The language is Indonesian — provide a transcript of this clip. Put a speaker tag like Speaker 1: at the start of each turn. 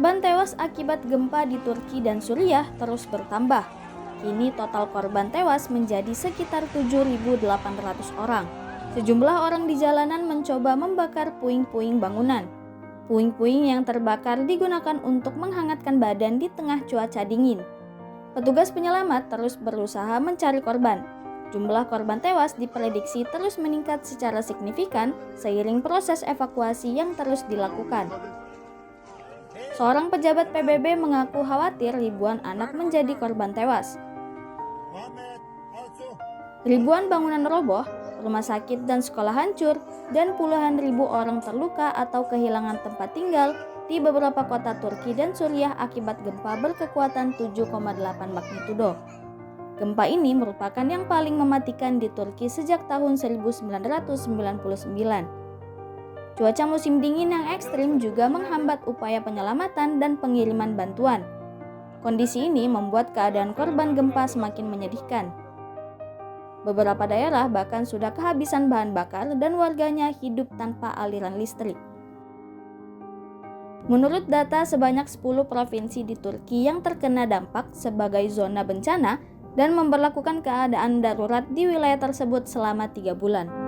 Speaker 1: Korban tewas akibat gempa di Turki dan Suriah terus bertambah. Kini total korban tewas menjadi sekitar 7.800 orang. Sejumlah orang di jalanan mencoba membakar puing-puing bangunan. Puing-puing yang terbakar digunakan untuk menghangatkan badan di tengah cuaca dingin. Petugas penyelamat terus berusaha mencari korban. Jumlah korban tewas diprediksi terus meningkat secara signifikan seiring proses evakuasi yang terus dilakukan. Seorang pejabat PBB mengaku khawatir ribuan anak menjadi korban tewas. Ribuan bangunan roboh, rumah sakit dan sekolah hancur, dan puluhan ribu orang terluka atau kehilangan tempat tinggal di beberapa kota Turki dan Suriah akibat gempa berkekuatan 7,8 magnitudo. Gempa ini merupakan yang paling mematikan di Turki sejak tahun 1999. Cuaca musim dingin yang ekstrim juga menghambat upaya penyelamatan dan pengiriman bantuan. Kondisi ini membuat keadaan korban gempa semakin menyedihkan. Beberapa daerah bahkan sudah kehabisan bahan bakar dan warganya hidup tanpa aliran listrik. Menurut data, sebanyak 10 provinsi di Turki yang terkena dampak sebagai zona bencana dan memberlakukan keadaan darurat di wilayah tersebut selama 3 bulan.